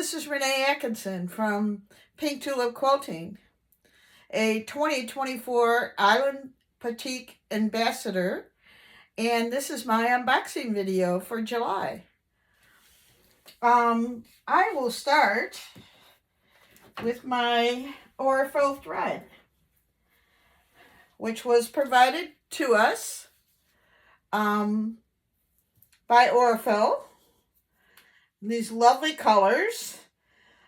This is Renee Atkinson from Pink Tulip Quilting, a 2024 Island Batik Ambassador, and this is my unboxing video for July. I will start with my Orifil thread, which was provided to us by Orifil. These lovely colors,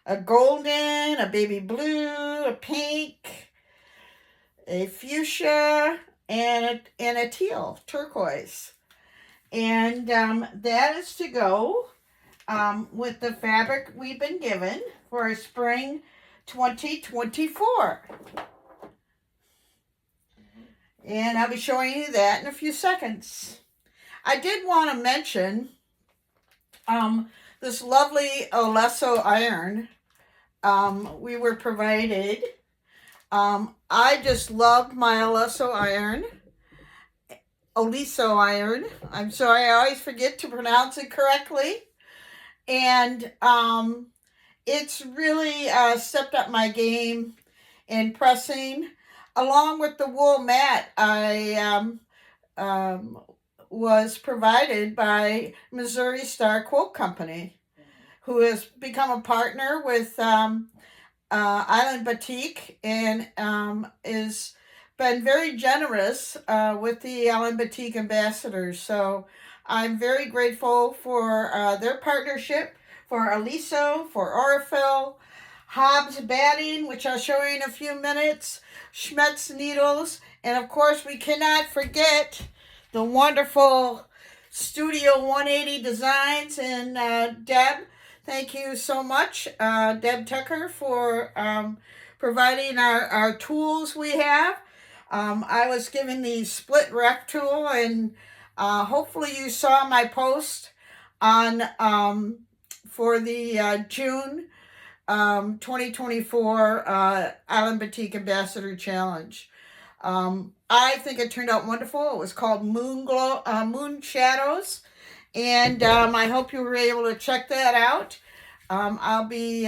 a golden, a baby blue, a pink, a fuchsia, and a teal, turquoise. And that is to go with the fabric we've been given for spring 2024. And I'll be showing you that in a few seconds. I did want to mention this lovely Olesso iron we were provided. I just loved my Olesso iron. I'm sorry, I always forget to pronounce it correctly. And it's really stepped up my game in pressing. Along with the wool mat, I was provided by Missouri Star Quilt Company, who has become a partner with Island Batik and is been very generous with the Island Batik Ambassador. So I'm very grateful for their partnership, for Olesso, for Orifil, Hobbs batting, which I'll show you in a few minutes, Schmetz needles, and of course we cannot forget the wonderful Studio 180 Designs. And Deb, thank you so much, Deb Tucker, for providing our tools we have. I was given the split rec tool, and hopefully you saw my post on for the June 2024 Island Batik Ambassador Challenge. I think it turned out wonderful. It was called Moon Shadows, and I hope you were able to check that out. I'll be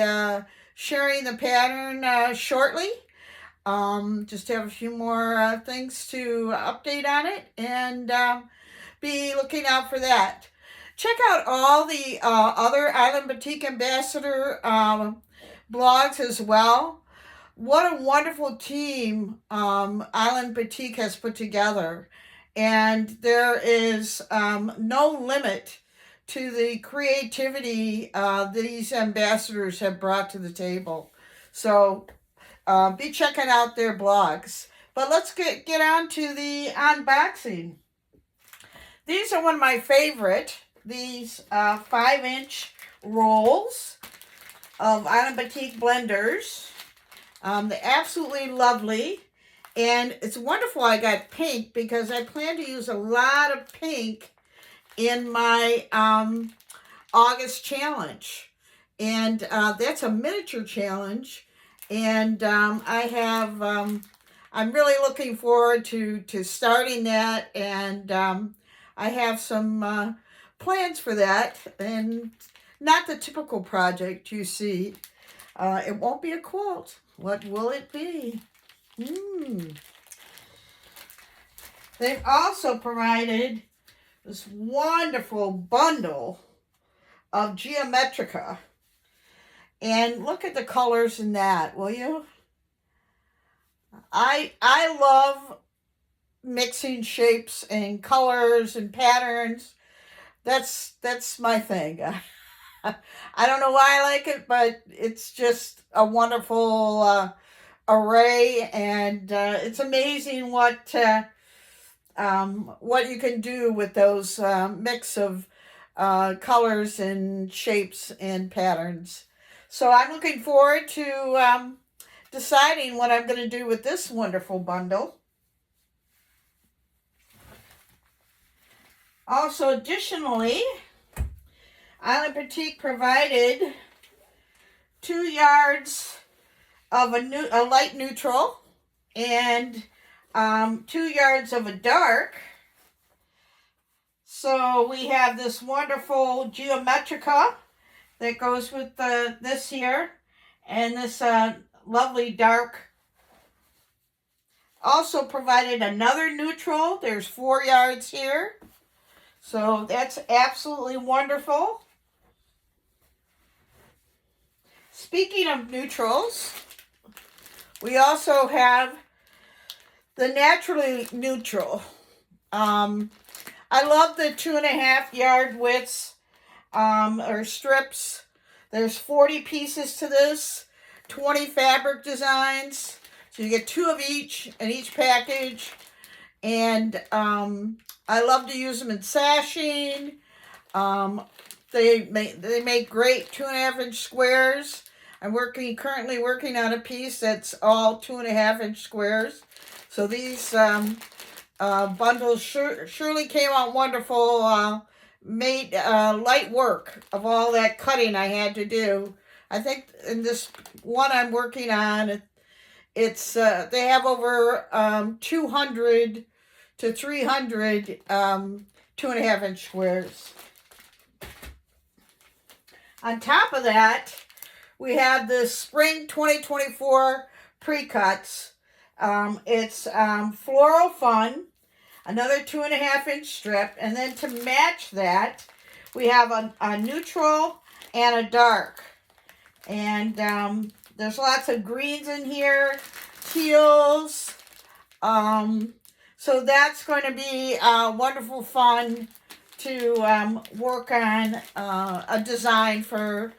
sharing the pattern shortly. Just have a few more things to update on it, and be looking out for that. Check out all the other Island Batik Ambassador blogs as well. What a wonderful team Island Batik has put together. And there is no limit to the creativity these ambassadors have brought to the table. So be checking out their blogs. But let's get on to the unboxing. These are one of my favorite. These 5-inch rolls of Island Batik blenders. They're absolutely lovely, and it's wonderful I got pink because I plan to use a lot of pink in my August challenge, and that's a miniature challenge, and I'm really looking forward to starting that, and I have some plans for that, and not the typical project you see. It won't be a quilt. What will it be? They've also provided this wonderful bundle of Geometrica. And look at the colors in that, will you? I love mixing shapes and colors and patterns. That's my thing. I don't know why I like it, but it's just a wonderful array, and it's amazing what you can do with those mix of colors and shapes and patterns. So I'm looking forward to deciding what I'm going to do with this wonderful bundle. Also, additionally, Island Batik provided 2 yards of a light neutral and 2 yards of a dark. So we have this wonderful Geometrica that goes with this here, and this lovely dark. Also provided another neutral. There's 4 yards here. So that's absolutely wonderful. Speaking of neutrals, we also have the naturally neutral. I love the 2.5 yard widths or strips. There's 40 pieces to this, 20 fabric designs. So you get 2 of each in each package. And I love to use them in sashing. They make great 2.5 inch squares. I'm currently working on a piece that's all 2.5 inch squares. So these bundles surely came out wonderful. Made light work of all that cutting I had to do. I think in this one I'm working on, it's they have over 200 to 300 2.5 inch squares. On top of that, we have the Spring 2024 pre-cuts. It's Floral Fun, another 2.5 inch strip, and then to match that, we have a neutral and a dark. And there's lots of greens in here, teals. So that's going to be wonderful fun to work on a design for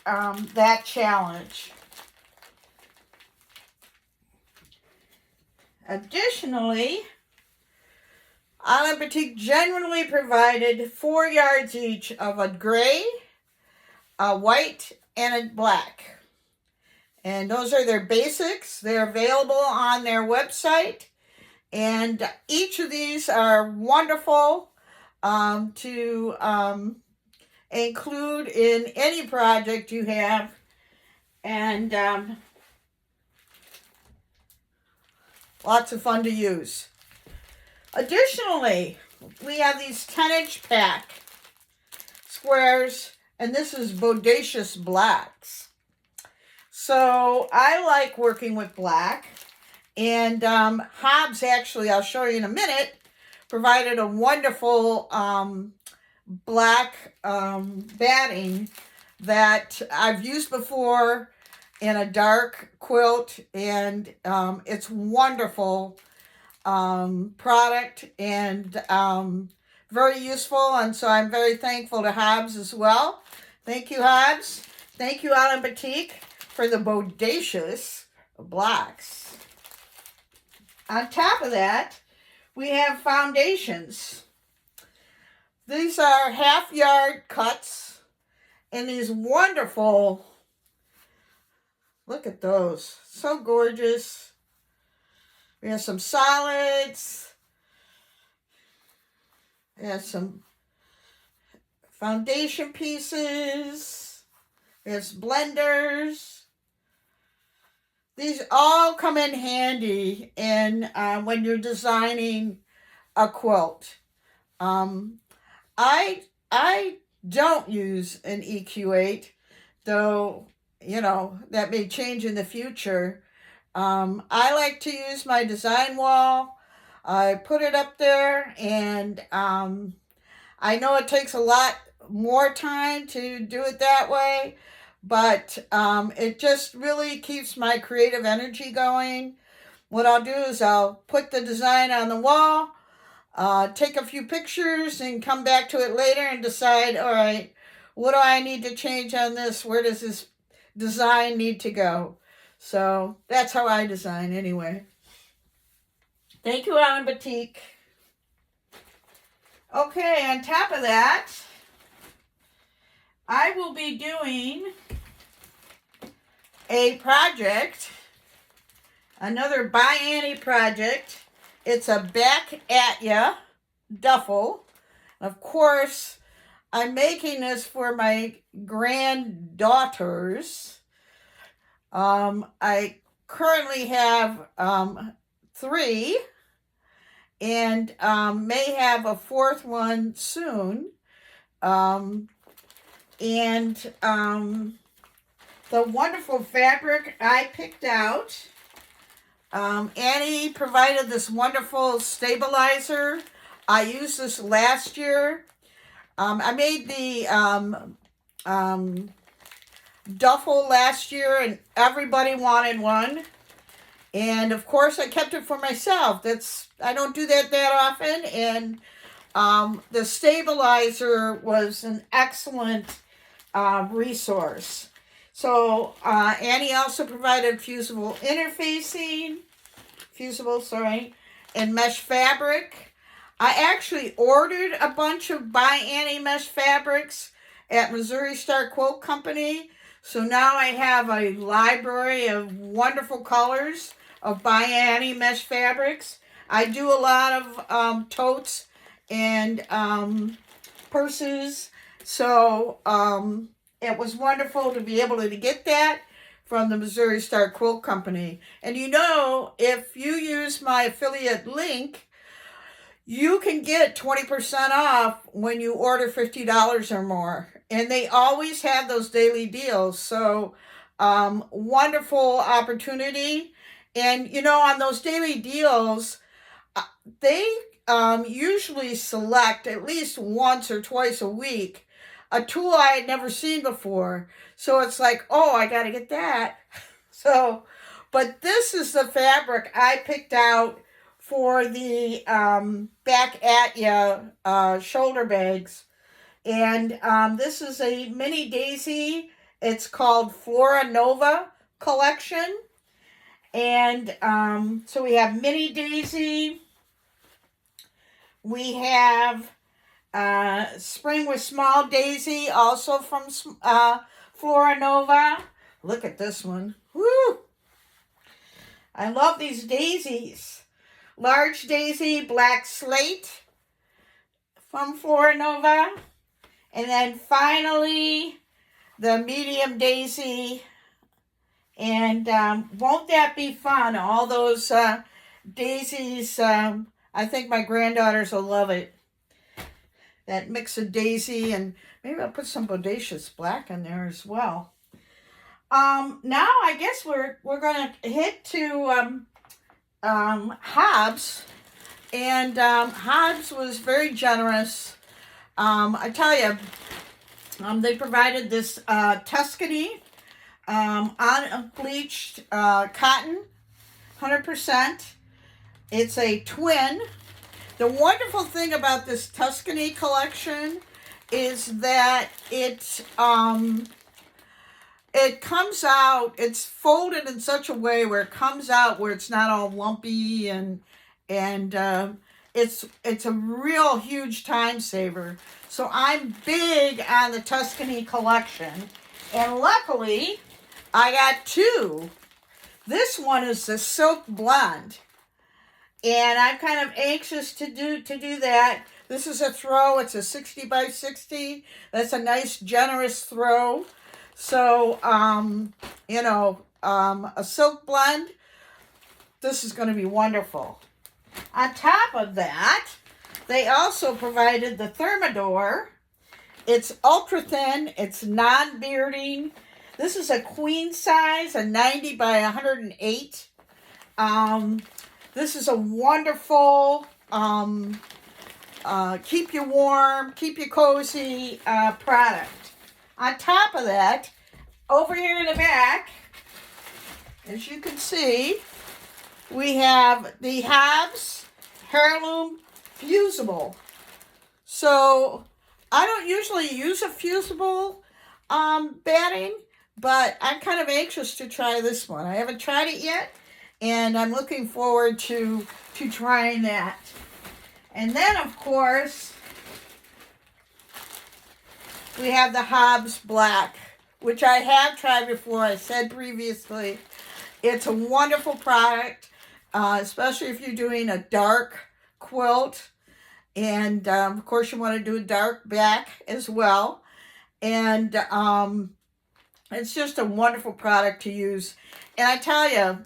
that challenge. Additionally, Island Batik generally provided 4 yards each of a gray, a white, and a black. And those are their basics. They're available on their website. And each of these are wonderful to include in any project you have. And lots of fun to use. Additionally, we have these 10-inch pack squares, and this is bodacious blacks. So I like working with black. And Hobbs, actually, I'll show you in a minute, provided a wonderful black batting that I've used before in a dark quilt, and it's wonderful product and very useful, and so I'm very thankful to Hobbs as well. Thank you, Hobbs. Thank you, Island Batik, for the bodacious blacks. On top of that, we have foundations. These are 1/2 yard cuts and these wonderful, look at those, so gorgeous. We have some solids. We have some foundation pieces. We have blenders. These all come in handy when you're designing a quilt. I don't use an EQ8, though, you know, that may change in the future. I like to use my design wall. I put it up there, and I know it takes a lot more time to do it that way, but it just really keeps my creative energy going. What I'll do is I'll put the design on the wall, take a few pictures, and come back to it later and decide, all right, what do I need to change on this? Where does this design need to go? So that's how I design anyway. Thank you, Island Batik. Okay, on top of that, I will be doing a project, another By Annie project. It's a Back At Ya duffel. Of course, I'm making this for my granddaughters. I currently have 3 and may have a 4th one soon. And the wonderful fabric I picked out. Annie provided this wonderful stabilizer. I used this last year. I made the duffel last year, and everybody wanted one. And of course, I kept it for myself. I don't do that often. And the stabilizer was an excellent resource. So Annie also provided fusible, and mesh fabric. I actually ordered a bunch of By Annie mesh fabrics at Missouri Star Quilt Company. So now I have a library of wonderful colors of By Annie mesh fabrics. I do a lot of totes and purses. So it was wonderful to be able to get that from the Missouri Star Quilt Company. And if you use my affiliate link, you can get 20% off when you order $50 or more. And they always have those daily deals. So wonderful opportunity. And on those daily deals, they usually select at least once or twice a week a tool I had never seen before. So it's like, oh, I got to get that. But this is the fabric I picked out for the back at ya shoulder bags. And this is a mini daisy. It's called Flora Nova collection. And so we have mini daisy. We have Spring with Small Daisy, also from Flora Nova. Look at this one. Woo! I love these daisies. Large Daisy, Black Slate from Flora Nova. And then finally, the Medium Daisy. And won't that be fun? All those daisies. I think my granddaughters will love it. That mix of daisy, and maybe I'll put some Bodacious Black in there as well. Now I guess we're going to hit to Hobbs. And Hobbs was very generous. I tell you, they provided this Tuscany unbleached cotton, 100%. It's a twin. The wonderful thing about this Tuscany collection is that it comes out, it's folded in such a way where it comes out where it's not all lumpy, and it's a real huge time saver. So I'm big on the Tuscany collection, and luckily I got two. This one is the Silk Blonde. And I'm kind of anxious to do that. This is a throw. It's a 60 by 60. That's a nice, generous throw. So, a silk blend. This is going to be wonderful. On top of that, they also provided the Thermador. It's ultra thin. It's non-bearding. This is a queen size, a 90 by 108. This is a wonderful, keep you warm, keep you cozy product. On top of that, over here in the back, as you can see, we have the Hobbs Heirloom Fusible. So I don't usually use a fusible batting, but I'm kind of anxious to try this one. I haven't tried it yet. And I'm looking forward to trying that. And then, of course, we have the Hobbs Black, which I have tried before. I said previously, it's a wonderful product, especially if you're doing a dark quilt. And, of course, you want to do a dark back as well. And it's just a wonderful product to use. And I tell you,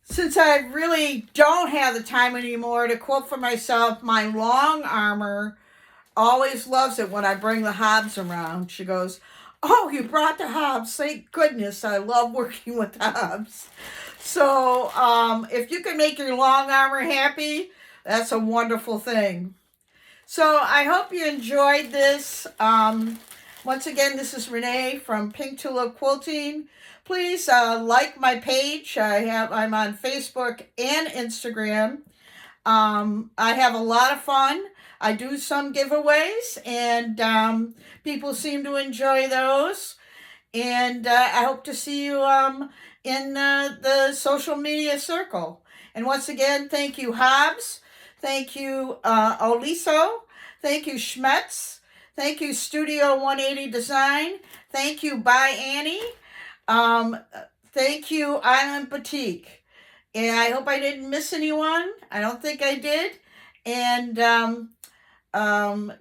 since I really don't have the time anymore to quilt for myself, my long armor always loves it when I bring the hobs around. She goes, "Oh, you brought the hobs. Thank goodness. I love working with hobs." So if you can make your long armor happy, that's a wonderful thing. So I hope you enjoyed this. Once again, this is Renee from Pink Tulip Quilting. Please like my page. I'm on Facebook and Instagram. I have a lot of fun. I do some giveaways, and people seem to enjoy those. And I hope to see you in the social media circle. And once again, thank you, Hobbs. Thank you, Oliso. Thank you, Schmetz. Thank you, Studio 180 Design. Thank you, By Annie. Um, Thank you, Island Batik. And I hope I didn't miss anyone. I don't think I did. And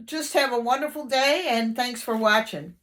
just have a wonderful day, and thanks for watching.